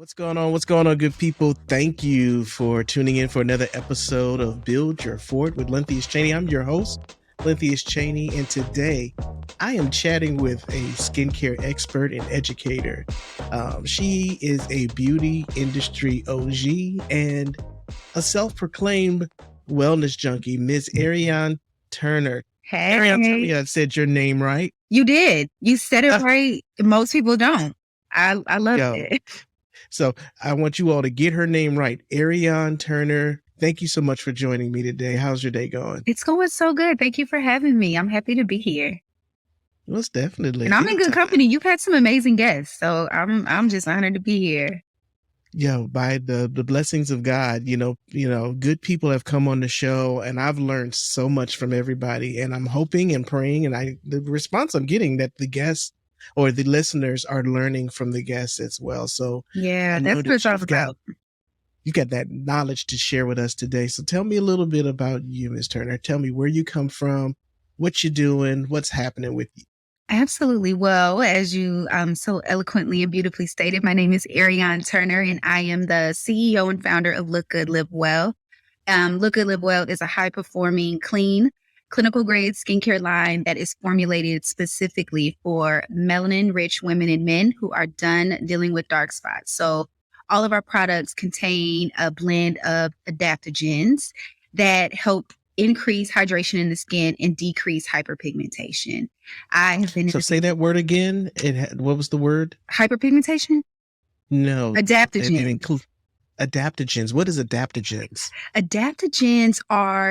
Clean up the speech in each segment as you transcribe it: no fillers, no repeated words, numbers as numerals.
What's going on? What's going on, good people? Thank you for tuning in for another episode of Build Your Fort with Lentheus Chaney. I'm your host, Lentheus Chaney, and today I am chatting with a skincare expert and educator. She is a beauty industry OG and a self-proclaimed wellness junkie, Miss Ariane Turner. Hey, Ariane, tell me I said your name right. you did. You said it right. Most people don't. I loved Yo, it. so I want you all to get her name right. Ariane Turner. Thank you so much for joining me today. How's your day going? It's going so good. Thank you for having me. I'm happy to be here. Most definitely. And I'm in good Anytime. company. You've had some amazing guests. So I'm just honored to be here. Yo, by the blessings of God, good people have come on the show and I've learned so much from everybody. And I'm hoping and praying, and the response I'm getting that the guests or the listeners are learning from the guests as well. So Yeah, I know that's what that it's all about. you got that knowledge to share with us today. So tell me a little bit about you, Ms. Turner. Tell me where you come from, what you're doing, what's happening with you. Absolutely. Well, as you so eloquently and beautifully stated, my name is Ariane Turner, and I am the CEO and founder of Look Good, Live Well. Look Good, Live Well is a high-performing, clean, clinical-grade skincare line that is formulated specifically for melanin-rich women and men who are done dealing with dark spots. So all of our products contain a blend of adaptogens that help increase hydration in the skin and decrease hyperpigmentation. I have been So say that word again. What was the word? hyperpigmentation? No, it Adaptogen. includes adaptogens. What is adaptogens? Adaptogens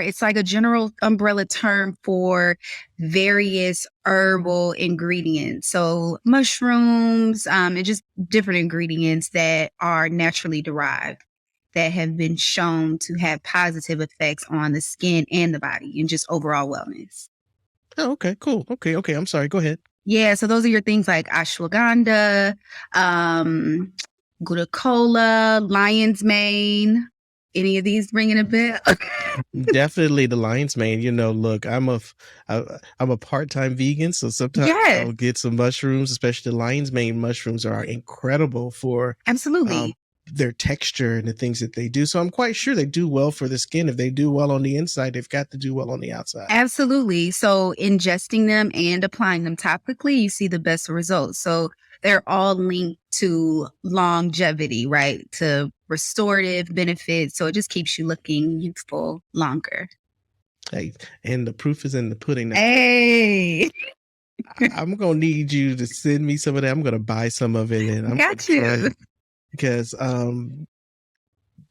it's like a general umbrella term for various herbal ingredients. So mushrooms, and just different ingredients that are naturally derived that have been shown to have positive effects on the skin and the body and just overall wellness. Oh, okay, cool. Okay. I'm sorry. Go ahead. Yeah, so those are your things like ashwagandha, glucola, lion's mane. Any of these ringing a bell? Definitely the lion's mane. Look, I'm a part-time vegan, so sometimes Yes, I'll get some mushrooms, especially the lion's mane mushrooms are incredible for absolutely. their texture and the things that they do. So I'm quite sure they do well for the skin. If they do well on the inside, they've got to do well on the outside. Absolutely. So ingesting them and applying them topically, you see the best results. So they're all linked to longevity, right? To restorative benefits. So it just keeps you looking youthful longer. Hey, and the proof is in the pudding. Now, Hey, I'm gonna need you to send me some of that. I'm gonna buy some of it, and I'm got gonna try you. it because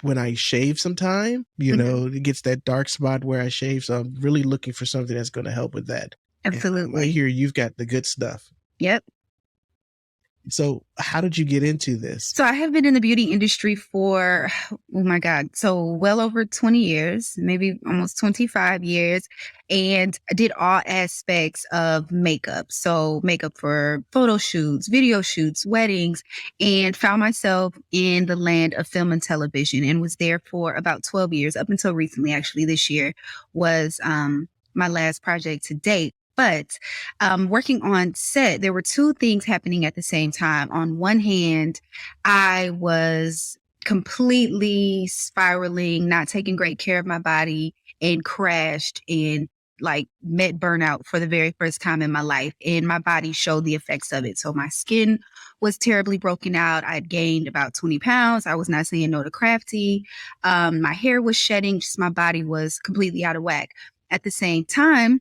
when I shave sometime, it gets that dark spot where I shave. So I'm really looking for something that's going to help with that. And I Absolutely. hear you've got the good stuff. Yep. So how did you get into this? So I have been in the beauty industry for, oh my God, so well over 20 years, maybe almost 25 years, and I did all aspects of makeup. So makeup for photo shoots, video shoots, weddings, and found myself in the land of film and television and was there for about 12 years, up until recently, actually this year was my last project to date. But working on set, there were two things happening at the same time. On one hand, I was completely spiraling, not taking great care of my body, and crashed and like met burnout for the very first time in my life. And my body showed the effects of it. So my skin was terribly broken out. I'd gained about 20 pounds. I was not saying no to crafty. My hair was shedding. Just my body was completely out of whack. At the same time,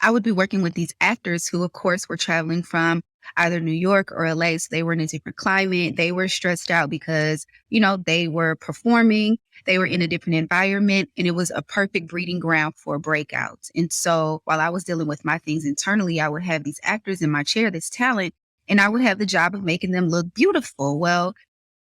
I would be working with these actors who, of course, were traveling from either New York or LA. So they were in a different climate. They were stressed out because, they were performing, they were in a different environment, and it was a perfect breeding ground for breakouts. And so while I was dealing with my things internally, I would have these actors in my chair, this talent, and I would have the job of making them look beautiful. Well,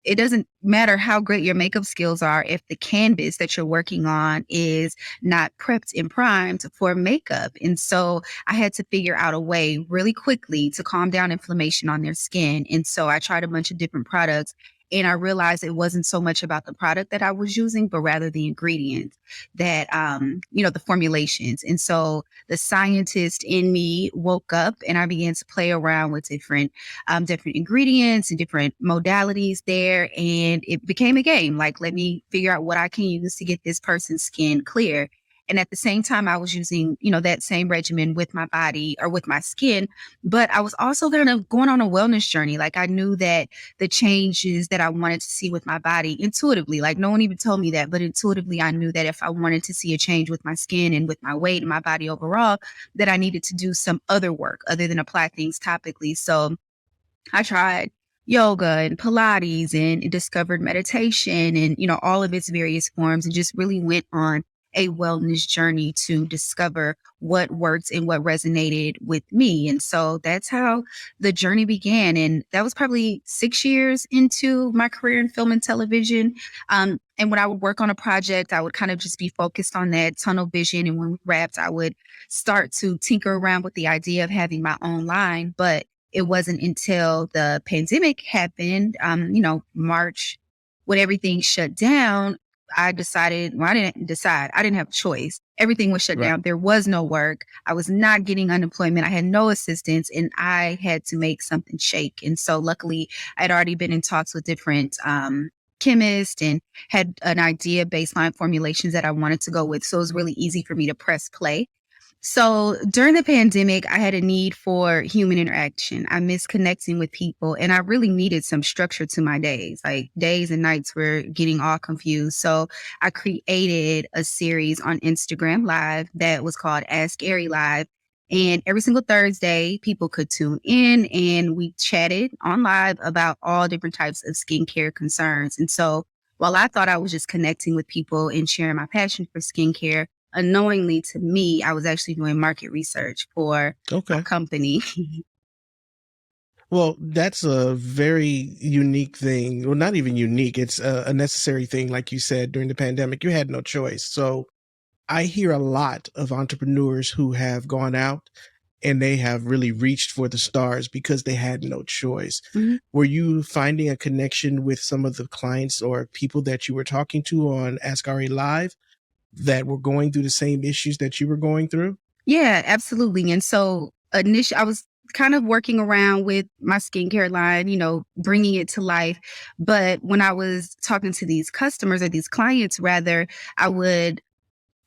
it doesn't matter how great your makeup skills are if the canvas that you're working on is not prepped and primed for makeup. And so I had to figure out a way really quickly to calm down inflammation on their skin. And so I tried a bunch of different products And I realized it wasn't so much about the product that I was using, but rather the ingredients that, the formulations. And so the scientist in me woke up and I began to play around with different ingredients and different modalities there. And it became a game. Like, let me figure out what I can use to get this person's skin clear. And at the same time, I was using, that same regimen with my body or with my skin. But I was also kind of going on a wellness journey. Like, I knew that the changes that I wanted to see with my body intuitively, like no one even told me that, but intuitively, I knew that if I wanted to see a change with my skin and with my weight and my body overall, that I needed to do some other work other than apply things topically. So I tried yoga and Pilates and discovered meditation and, all of its various forms, and just really went on a wellness journey to discover what worked and what resonated with me. And so that's how the journey began. And that was probably 6 years into my career in film and television. And when I would work on a project, I would kind of just be focused on that tunnel vision. And when we wrapped, I would start to tinker around with the idea of having my own line. But it wasn't until the pandemic happened, March, when everything shut down, I decided, well, I didn't decide, I didn't have a choice. Everything was shut Right. down. There was no work. I was not getting unemployment. I had no assistance, and I had to make something shake. And so luckily, I'd already been in talks with different chemists and had an idea, baseline formulations that I wanted to go with. So it was really easy for me to press play. So during the pandemic, I had a need for human interaction. I miss connecting with people, and I really needed some structure to my days. Like, days and nights were getting all confused. So I created a series on Instagram Live that was called Ask Ari Live. And every single Thursday, people could tune in and we chatted on live about all different types of skincare concerns. And so while I thought I was just connecting with people and sharing my passion for skincare, unknowingly to me, I was actually doing market research for a Okay. company. Well, that's a very unique thing. Well, not even unique. It's a necessary thing. Like you said, during the pandemic, you had no choice. So I hear a lot of entrepreneurs who have gone out and they have really reached for the stars because they had no choice. Mhm. Were you finding a connection with some of the clients or people that you were talking to on Ask Ari Live that were going through the same issues that you were going through? Yeah, absolutely. And so initially, I was kind of working around with my skincare line, bringing it to life. But when I was talking to these customers or these clients, rather, I would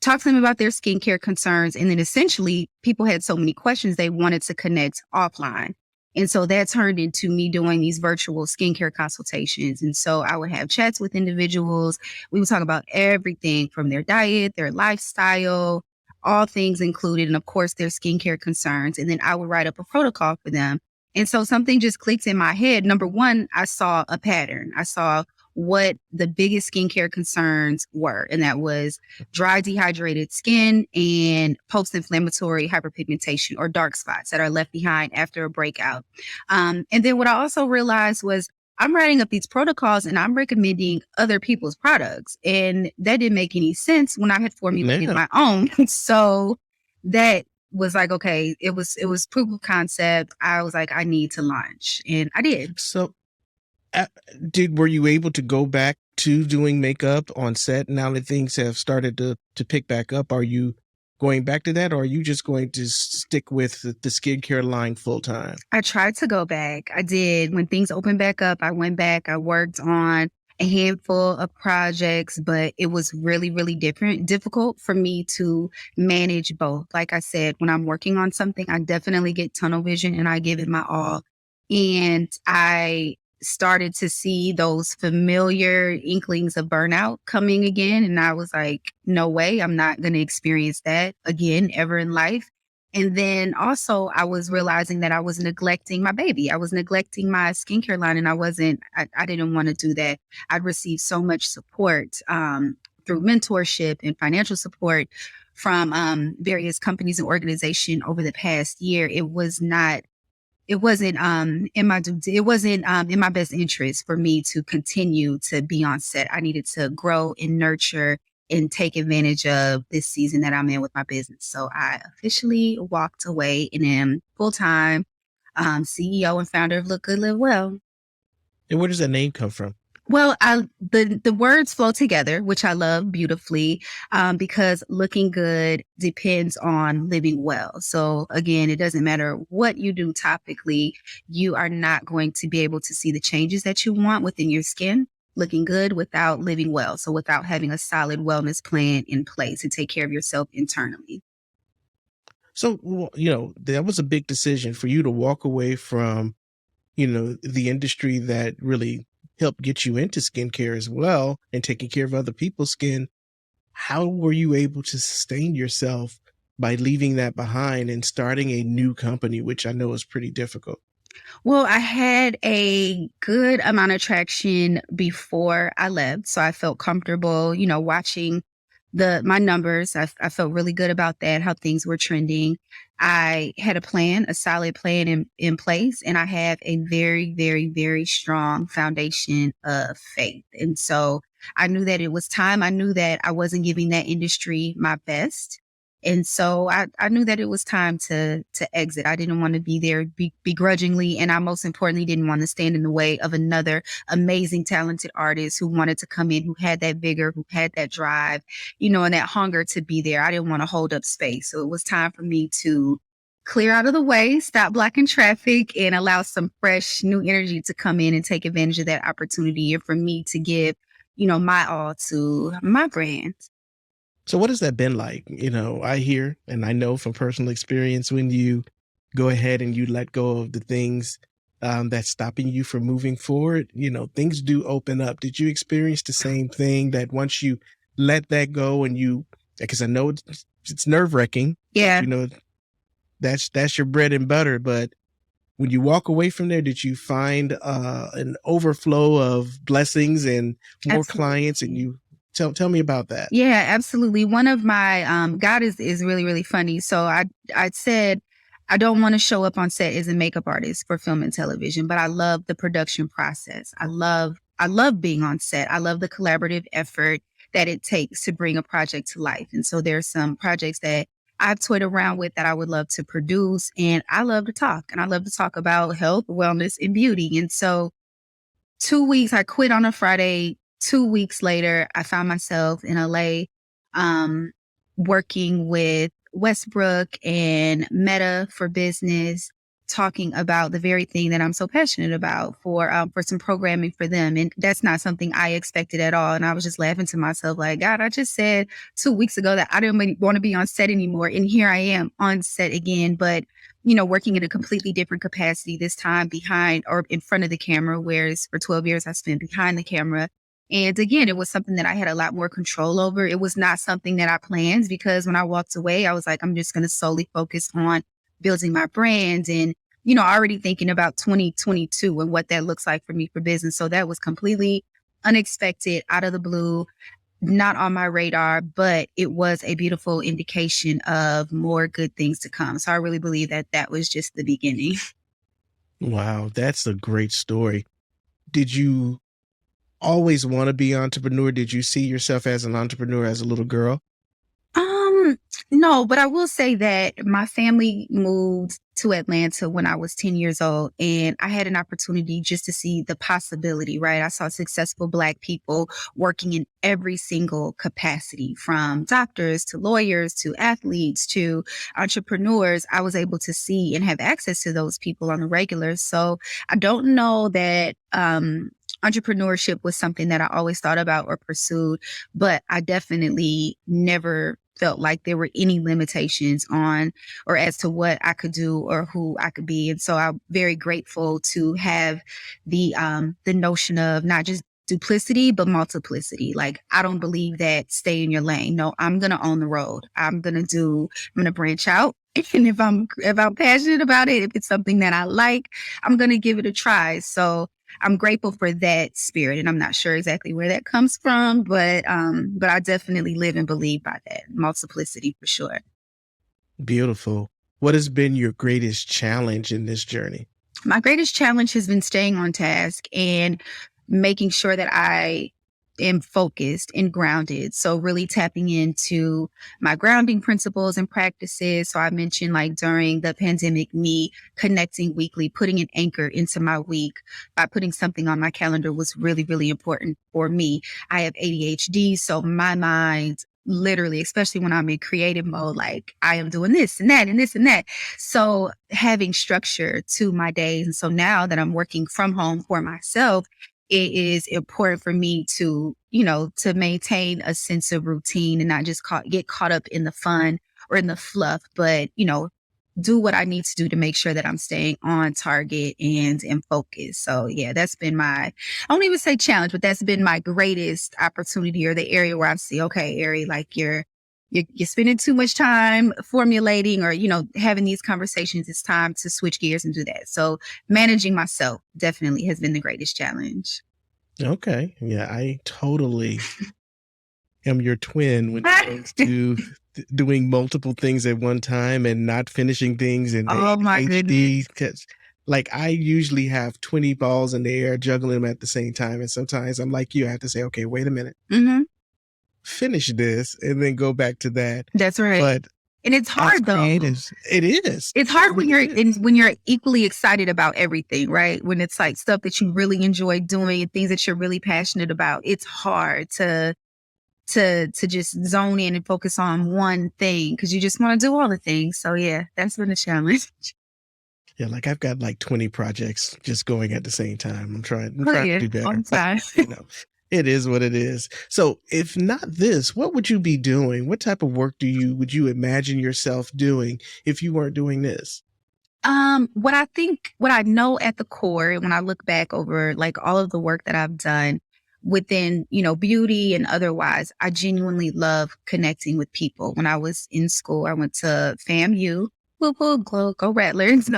talk to them about their skincare concerns. And then essentially, people had so many questions they wanted to connect offline. And so that turned into me doing these virtual skincare consultations. And so I would have chats with individuals. We would talk about everything from their diet, their lifestyle, all things included, and of course, their skincare concerns. And then I would write up a protocol for them. And so something just clicked in my head. Number one, I saw a pattern. I saw what the biggest skincare concerns were, and that was dry, dehydrated skin and post-inflammatory hyperpigmentation or dark spots that are left behind after a breakout. And then what I also realized was I'm writing up these protocols and I'm recommending other people's products. And that didn't make any sense when I had formulated Yeah. my own. So that was like, okay, it was proof of concept. I was like, I need to launch. And I did. So uh, were you able to go back to doing makeup on set now that things have started to pick back up? Are you going back to that, or are you just going to stick with the skincare line full time? I tried to go back. I did. When things opened back up, I went back. I worked on a handful of projects, but it was really, really difficult for me to manage both. Like I said, when I'm working on something, I definitely get tunnel vision and I give it my all. And I started to see those familiar inklings of burnout coming again. And I was like, no way, I'm not going to experience that again ever in life. And then also I was realizing that I was neglecting my baby. I was neglecting my skincare line and I didn't want to do that. I'd received so much support through mentorship and financial support from various companies and organizations over the past year. It wasn't in my best interest for me to continue to be on set. I needed to grow and nurture and take advantage of this season that I'm in with my business. So I officially walked away and am full-time CEO and founder of Look Good, Live Well. And where does that name come from? Well, the words flow together, which I love beautifully, because looking good depends on living well. So again, it doesn't matter what you do topically, you are not going to be able to see the changes that you want within your skin looking good without living well. So without having a solid wellness plan in place to take care of yourself internally. So, that was a big decision for you to walk away from, the industry that really helped get you into skincare as well and taking care of other people's skin. How were you able to sustain yourself by leaving that behind and starting a new company, which I know is pretty difficult? Well, I had a good amount of traction before I left. So I felt comfortable, watching my numbers. I felt really good about that, how things were trending. I had a solid plan in place, and I have a very, very, very strong foundation of faith. And so I knew that it was time. I knew that I wasn't giving that industry my best. And so I knew that it was time to exit. I didn't want to be there begrudgingly. And I most importantly didn't want to stand in the way of another amazing, talented artist who wanted to come in, who had that vigor, who had that drive, and that hunger to be there. I didn't want to hold up space. So it was time for me to clear out of the way, stop blocking traffic, and allow some fresh new energy to come in and take advantage of that opportunity and for me to give, my all to my brand. So what has that been like? I hear and I know from personal experience when you go ahead and you let go of the things that's stopping you from moving forward, things do open up. Did you experience the same thing that once you let that go and because I know it's nerve wracking, Yeah, you know, that's your bread and butter, but when you walk away from there, did you find an overflow of blessings and more clients? And absolutely. you tell me about that. Yeah, absolutely. One of my God is really really funny. So I said I don't want to show up on set as a makeup artist for film and television, but I love the production process. I love being on set. I love the collaborative effort that it takes to bring a project to life. And so there's some projects that I've toyed around with that I would love to produce, and I love to talk, and I love to talk about health, wellness, and beauty. And so 2 weeks, I quit on a Friday. 2 weeks later, I found myself in LA, um, working with Westbrook and Meta for business, talking about the very thing that I'm so passionate about for some programming for them. And that's not something I expected at all. And I was just laughing to myself, like, God, I just said 2 weeks ago that I didn't want to be on set anymore. And here I am on set again. But working in a completely different capacity this time behind or in front of the camera, whereas for 12 years I spent behind the camera. And again, it was something that I had a lot more control over. It was not something that I planned because when I walked away, I was like, I'm just going to solely focus on building my brand and, already thinking about 2022 and what that looks like for me for business. So that was completely unexpected, out of the blue, not on my radar, but it was a beautiful indication of more good things to come. So I really believe that that was just the beginning. Wow, that's a great story. Did you always want to be an entrepreneur? Did you see yourself as an entrepreneur as a little girl? Um, no, but I will say that my family moved to Atlanta when I was 10 years old, and I had an opportunity just to see the possibility, right? I saw successful Black people working in every single capacity, from doctors to lawyers to athletes to entrepreneurs. I was able to see and have access to those people on the regular. So I don't know that entrepreneurship was something that I always thought about or pursued, but I definitely never felt like there were any limitations on or as to what I could do or who I could be. And so I'm very grateful to have the notion of not just duplicity but multiplicity. Like, I don't believe that stay in your lane. No, I'm gonna own the road. I'm gonna branch out. And if I'm passionate about it, if it's something that I like, I'm gonna give it a try. So I'm grateful for that spirit, and I'm not sure exactly where that comes from, but I definitely live and believe by that multiplicity for sure. Beautiful. What has been your greatest challenge in this journey? My greatest challenge has been staying on task and making sure that I am focused and grounded. So really tapping into my grounding principles and practices. So I mentioned like during the pandemic, me connecting weekly, putting an anchor into my week by putting something on my calendar was really, really important for me. I have ADHD, so my mind literally, especially when I'm in creative mode, like I am doing this and that and this and that. So having structure to my days. And so now that I'm working from home for myself, it is important for me to, to maintain a sense of routine and not just get caught up in the fun or in the fluff, but, do what I need to do to make sure that I'm staying on target and in focus. So yeah, that's been I won't even say challenge, but that's been my greatest opportunity, or the area where I see, okay, Ari, like you're spending too much time formulating or, having these conversations. It's time to switch gears and do that. So managing myself definitely has been the greatest challenge. Okay. Yeah, I totally am your twin when it comes to doing multiple things at one time and not finishing things, and Oh my ADHD. goodness. Because like I usually have 20 balls in the air, juggling them at the same time. And sometimes I'm like you, I have to say, okay, wait a minute, finish this and then go back to that. That's right. But and it's hard though. It is. It's hard when you're equally excited about everything, right? When it's like stuff that you really enjoy doing and things that you're really passionate about. It's hard to just zone in and focus on one thing because you just want to do all the things. So yeah, that's been a challenge. Yeah, like I've got like 20 projects just going at the same time. I'm trying to do better. On time. It is what it is. So if not this, what would you be doing? What type of work would you imagine yourself doing if you weren't doing this? What I know at the core, when I look back over like all of the work that I've done within, beauty and otherwise, I genuinely love connecting with people. When I was in school, I went to FAMU, go Rattlers.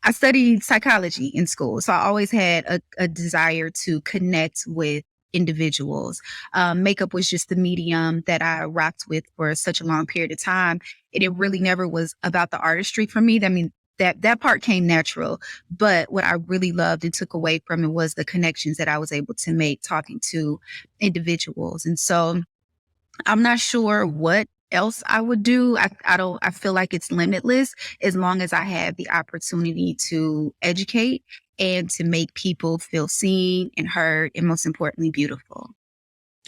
I studied psychology in school. So I always had a desire to connect with individuals. Makeup was just the medium that I rocked with for such a long period of time. And it really never was about the artistry for me. I mean, that part came natural. But what I really loved and took away from it was the connections that I was able to make talking to individuals. And so I'm not sure what else I would do. I feel like it's limitless as long as I have the opportunity to educate and to make people feel seen and heard, and most importantly, beautiful.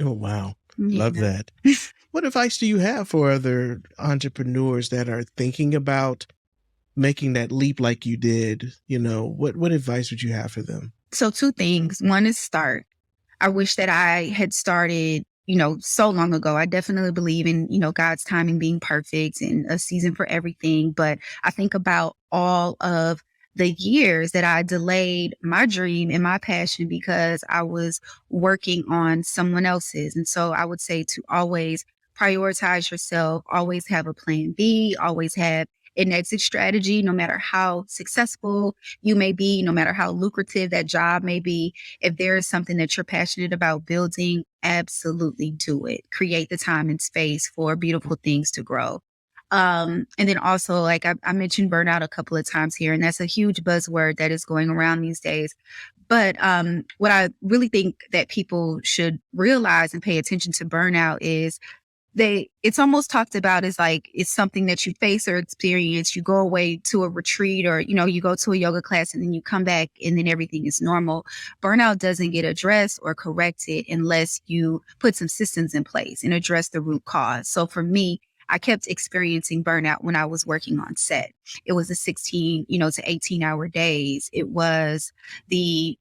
Oh, wow. Yeah. Love that. What advice do you have for other entrepreneurs that are thinking about making that leap like you did? What advice would you have for them? So 2 things. One is start. I wish that I had started, so long ago. I definitely believe in, God's timing being perfect and a season for everything. But I think about all of the years that I delayed my dream and my passion because I was working on someone else's. And so I would say to always prioritize yourself, always have a plan B, always have an exit strategy, no matter how successful you may be, no matter how lucrative that job may be. If there is something that you're passionate about building, absolutely do it. Create the time and space for beautiful things to grow. And then also, like I mentioned burnout a couple of times here, and that's a huge buzzword that is going around these days. But what I really think that people should realize and pay attention to burnout is it's almost talked about as like it's something that you face or experience. You go away to a retreat or, you go to a yoga class and then you come back and then everything is normal. Burnout doesn't get addressed or corrected unless you put some systems in place and address the root cause. So for me, I kept experiencing burnout when I was working on set. It was the 16, to 18-hour days. It was the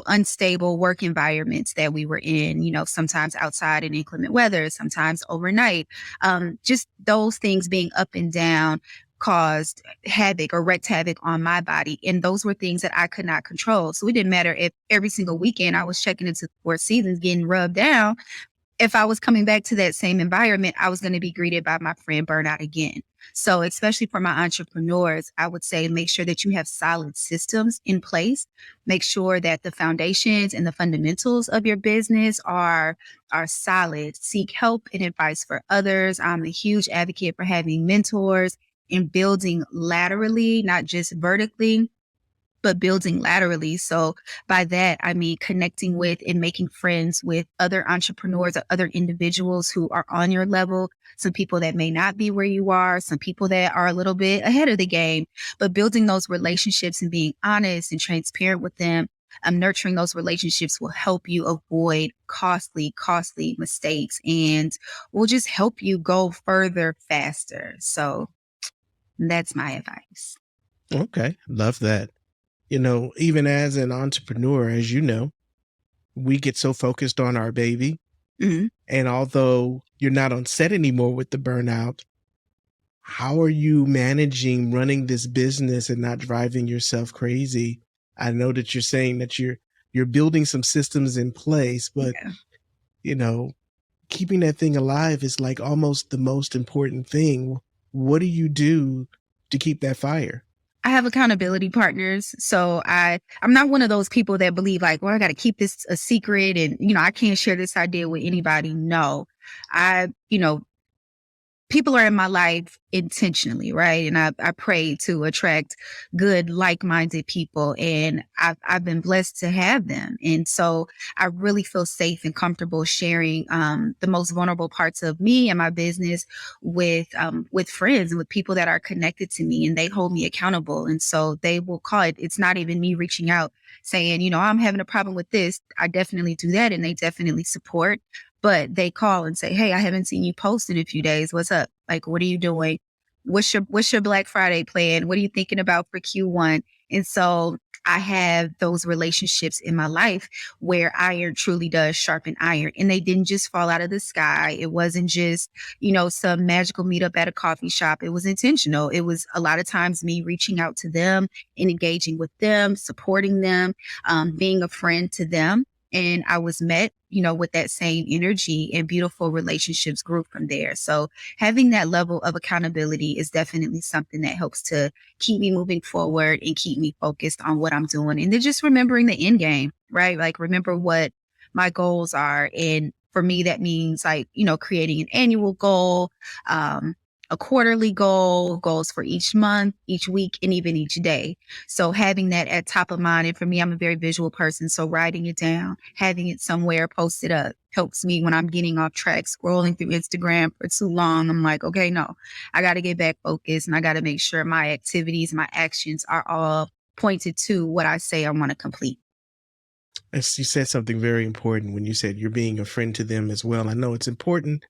unstable work environments that we were in, sometimes outside in inclement weather, sometimes overnight. Just those things being up and down caused havoc or wreaked havoc on my body. And those were things that I could not control. So it didn't matter if every single weekend I was checking into 4 seasons, getting rubbed down. If I was coming back to that same environment, I was going to be greeted by my friend burnout again. So especially for my entrepreneurs, I would say make sure that you have solid systems in place. Make sure that the foundations and the fundamentals of your business are solid. Seek help and advice for others. I'm a huge advocate for having mentors and building laterally, not just vertically. but building laterally. So by that, I mean connecting with and making friends with other entrepreneurs or other individuals who are on your level, some people that may not be where you are, some people that are a little bit ahead of the game, but building those relationships and being honest and transparent with them. Nurturing those relationships will help you avoid costly mistakes and will just help you go further faster. So that's my advice. Okay. Love that. Even as an entrepreneur, as you know, we get so focused on our baby. Mhm. And although you're not on set anymore with the burnout, how are you managing running this business and not driving yourself crazy? I know that you're saying that you're building some systems in place, but Yeah. keeping that thing alive is like almost the most important thing. What do you do to keep that fire? I have accountability partners. So I'm not one of those people that believe like, well, I got to keep this a secret and, I can't share this idea with anybody. No, I, people are in my life intentionally, right? And I pray to attract good, like-minded people, and I've been blessed to have them. And so I really feel safe and comfortable sharing the most vulnerable parts of me and my business with friends and with people that are connected to me, and they hold me accountable. And so they will call it. It's not even me reaching out saying, I'm having a problem with this. I definitely do that, and they definitely support. But they call and say, "Hey, I haven't seen you post in a few days. What's up? Like, what are you doing? What's your Black Friday plan? What are you thinking about for Q1?" And so I have those relationships in my life where iron truly does sharpen iron. And they didn't just fall out of the sky. It wasn't just, some magical meetup at a coffee shop. It was intentional. It was a lot of times me reaching out to them and engaging with them, supporting them, being a friend to them. And I was met, with that same energy, and beautiful relationships grew from there. So having that level of accountability is definitely something that helps to keep me moving forward and keep me focused on what I'm doing. And then just remembering the end game, right? Like remember what my goals are. And for me, that means like, creating an annual goal, a quarterly goal, goals for each month, each week, and even each day. So having that at top of mind. And for me, I'm a very visual person. So writing it down, having it somewhere posted up helps me when I'm getting off track, scrolling through Instagram for too long. I'm like, okay, no, I got to get back focused, and I got to make sure my activities, my actions are all pointed to what I say I want to complete. You said something very important when you said you're being a friend to them as well. I know it's important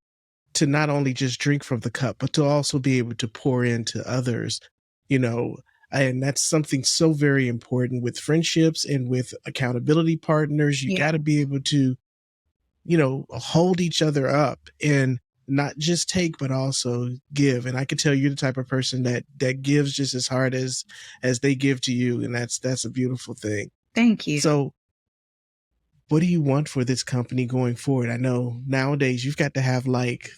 to not only just drink from the cup, but to also be able to pour into others, and that's something so very important with friendships and with accountability partners. You Yeah. got to be able to, hold each other up and not just take, but also give. And I can tell you're the type of person that gives just as hard as they give to you. And that's a beautiful thing. Thank you. So what do you want for this company going forward? I know nowadays you've got to have like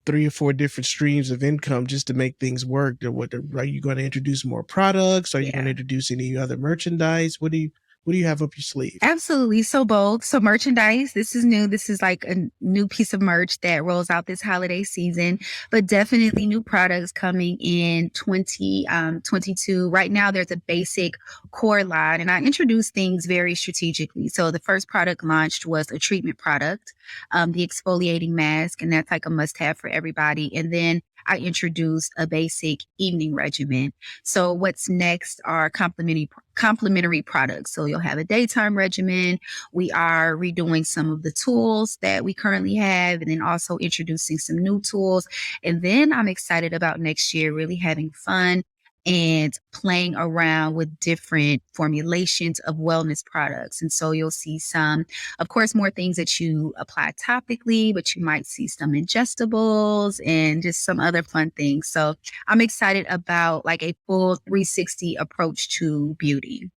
3 or 4 different streams of income just to make things work. Are you going to introduce more products? Are you going to introduce any other merchandise? What do you have up your sleeve? Absolutely. So bold. So merchandise, this is new. This is like a new piece of merch that rolls out this holiday season, but definitely new products coming in 2022. Right now, there's a basic core line, and I introduced things very strategically. So the first product launched was a treatment product, the exfoliating mask, and that's like a must have for everybody. And then I introduced a basic evening regimen. So what's next are complementary products. So you'll have a daytime regimen. We are redoing some of the tools that we currently have, and then also introducing some new tools. And then I'm excited about next year, really having fun and playing around with different formulations of wellness products. And so you'll see some, of course, more things that you apply topically, but you might see some ingestibles and just some other fun things. So I'm excited about like a full 360 approach to beauty.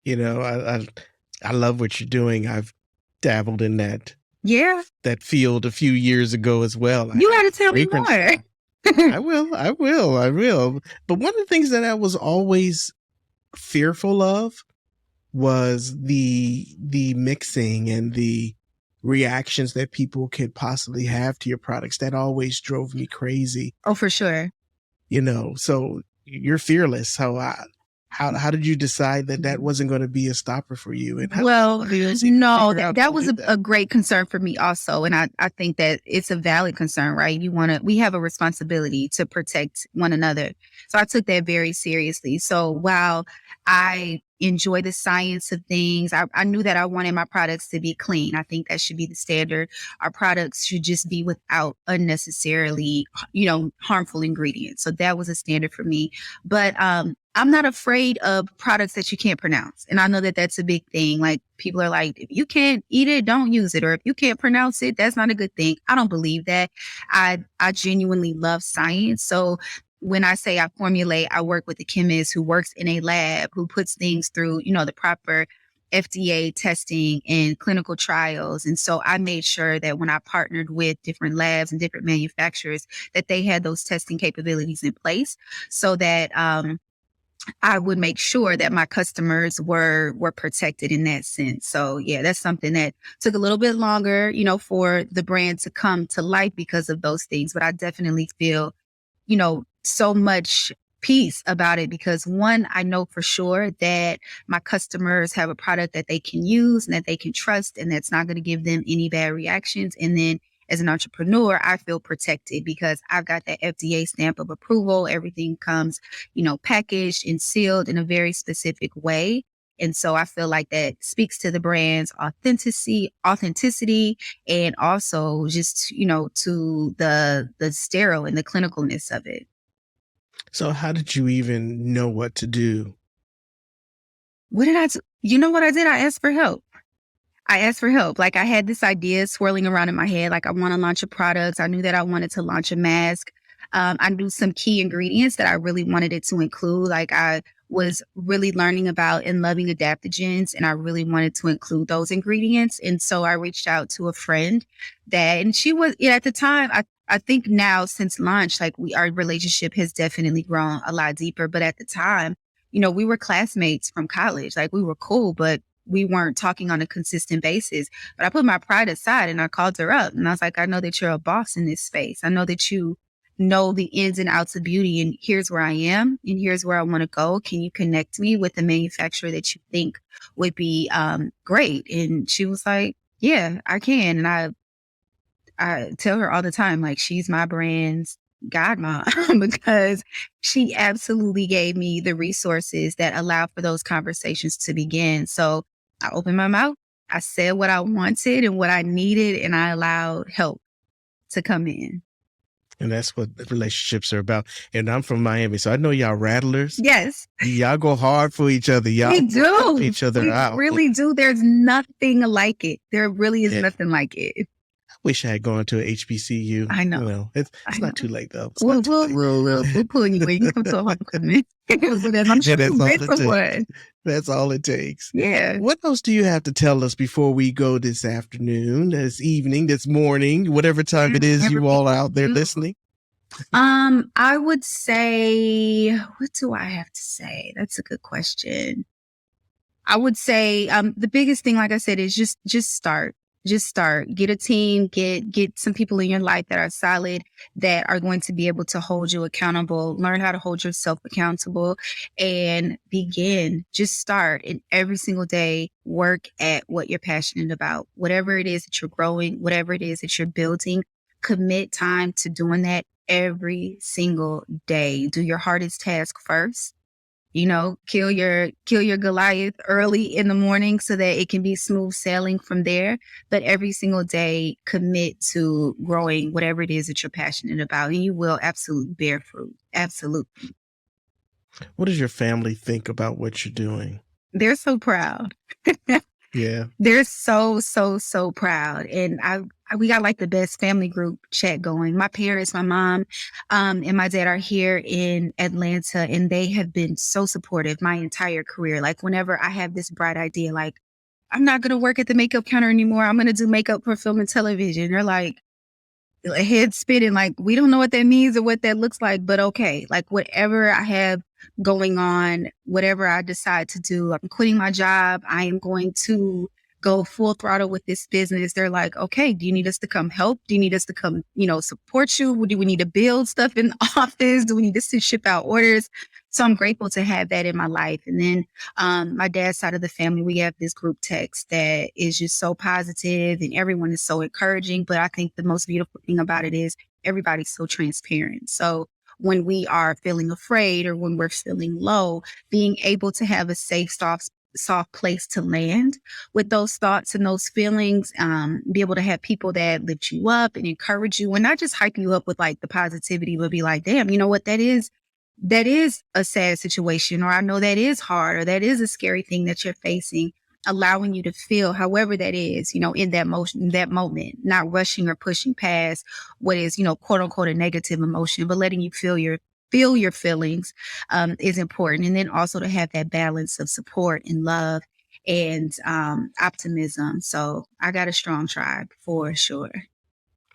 I love what you're doing. I've dabbled in that Yeah. field a few years ago as well. You got to tell me more. I will. But one of the things that I was always fearful of was the mixing and the reactions that people could possibly have to your products. That always drove me crazy. Oh, for sure. So you're fearless. So how did you decide that that wasn't going to be a stopper for you? And how Well, did you no, figure out that to was do a that? great concern for me also. And I think that it's a valid concern, right? We have a responsibility to protect one another. So I took that very seriously. So while I enjoy the science of things, I knew that I wanted my products to be clean. I think that should be the standard. Our products should just be without unnecessarily, harmful ingredients. So that was a standard for me. But I'm not afraid of products that you can't pronounce. And I know that that's a big thing. Like people are like, if you can't eat it, don't use it. Or if you can't pronounce it, that's not a good thing. I don't believe that. I genuinely love science. So when I say I formulate, I work with a chemist who works in a lab, who puts things through, the proper FDA testing and clinical trials. And so I made sure that when I partnered with different labs and different manufacturers, that they had those testing capabilities in place so that I would make sure that my customers were protected in that sense. So yeah, that's something that took a little bit longer, for the brand to come to life because of those things. But I definitely feel, so much peace about it because one, I know for sure that my customers have a product that they can use and that they can trust and that's not going to give them any bad reactions. And then as an entrepreneur, I feel protected because I've got that FDA stamp of approval. Everything comes, packaged and sealed in a very specific way. And so I feel like that speaks to the brand's authenticity, and also just, to the sterile and the clinicalness of it. So how did you even know what to do? What did I do? You know what I did? I asked for help. I asked for help. Like I had this idea swirling around in my head. Like I want to launch a product. I knew that I wanted to launch a mask. I knew some key ingredients that I really wanted it to include. Like I was really learning about and loving adaptogens, and I really wanted to include those ingredients. And so I reached out to a friend and she was, at the time, I think now since launch, like our relationship has definitely grown a lot deeper. But at the time, we were classmates from college. Like we were cool, but we weren't talking on a consistent basis. But I put my pride aside and I called her up and I was like, I know that you're a boss in this space. I know that you know the ins and outs of beauty, and here's where I am and here's where I want to go. Can you connect me with a manufacturer that you think would be great? And she was like, yeah, I can. And I tell her all the time, like she's my brand's godmom because she absolutely gave me the resources that allow for those conversations to begin. So I opened my mouth, I said what I wanted and what I needed, and I allowed help to come in. And that's what relationships are about. And I'm from Miami, so I know y'all rattlers. Yes. Y'all go hard for each other. Y'all We do. each other We out. really do. There's nothing like it. There really is Yeah. nothing like it. Wish I had gone to a HBCU. I know. It's I not know. too late though. We'll pull you in. You come to a homecoming. I'm sure that's you all ready it for takes. one. That's all it takes. Yeah. What else do you have to tell us before we go this afternoon, this evening, this morning, whatever time it is you all are out there listening? I would say, what do I have to say? That's a good question. I would say the biggest thing, like I said, is just start. Just start. Get a team, get some people in your life that are solid, that are going to be able to hold you accountable. Learn how to hold yourself accountable and begin. Just start, and every single day work at what you're passionate about. Whatever it is that you're growing, whatever it is that you're building, commit time to doing that every single day. Do your hardest task first. Kill your Goliath early in the morning so that it can be smooth sailing from there. But every single day, commit to growing whatever it is that you're passionate about, and you will absolutely bear fruit. Absolutely. What does your family think about what you're doing? They're so proud. Yeah. They're so, so, so proud. And we got like the best family group chat going. My parents, my mom, and my dad are here in Atlanta, and they have been so supportive my entire career. Like whenever I have this bright idea, like I'm not going to work at the makeup counter anymore. I'm going to do makeup for film and television. They're like, head spinning, like, we don't know what that means or what that looks like, but okay. Like whatever I have going on, whatever I decide to do, I'm quitting my job. I am going to go full throttle with this business. They're like, okay, do you need us to come help? Do you need us to come, support you? Do we need to build stuff in the office? Do we need to ship out orders? So I'm grateful to have that in my life. And then my dad's side of the family, we have this group text that is just so positive and everyone is so encouraging. But I think the most beautiful thing about it is everybody's so transparent. So when we are feeling afraid or when we're feeling low, being able to have a safe, soft place to land with those thoughts and those feelings, be able to have people that lift you up and encourage you and not just hype you up with like the positivity, but be like, damn, you know what, that is a sad situation, or I know that is hard, or that is a scary thing that you're facing, allowing you to feel however that is, in that motion, that moment, not rushing or pushing past what is, quote unquote, a negative emotion, but letting you feel your feelings is important. And then also to have that balance of support and love and optimism. So I got a strong tribe for sure.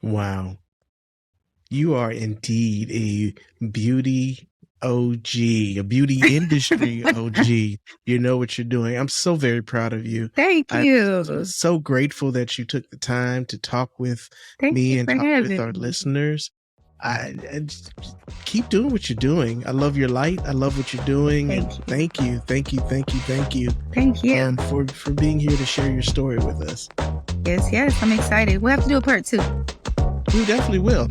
Wow. You are indeed a beauty OG, a beauty industry OG. You know what you're doing. I'm so very proud of you. Thank you. I'm so grateful that you took the time to talk with me and talk with our listeners. I just keep doing what you're doing. I love your light. I love what you're doing. Thank you for being here to share your story with us. Yes, I'm excited. We'll have to do a part 2. We definitely will.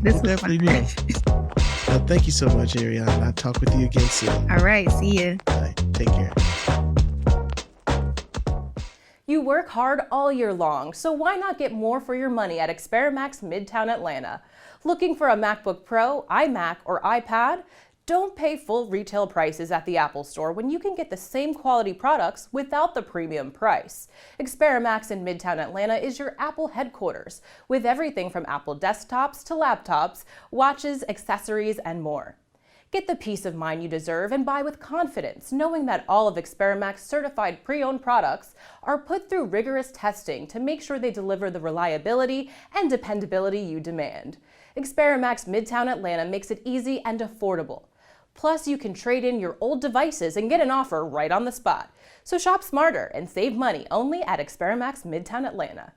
Thank you so much, Ariane. I'll talk with you again soon. All right. See you. Bye. Take care. You work hard all year long, so why not get more for your money at Experamax Midtown Atlanta? Looking for a MacBook Pro, iMac, or iPad? Don't pay full retail prices at the Apple Store when you can get the same quality products without the premium price. Experamax in Midtown Atlanta is your Apple headquarters, with everything from Apple desktops to laptops, watches, accessories, and more. Get the peace of mind you deserve and buy with confidence, knowing that all of Experamax certified pre-owned products are put through rigorous testing to make sure they deliver the reliability and dependability you demand. Experamax Midtown Atlanta makes it easy and affordable. Plus, you can trade in your old devices and get an offer right on the spot. So shop smarter and save money only at Experamax Midtown Atlanta.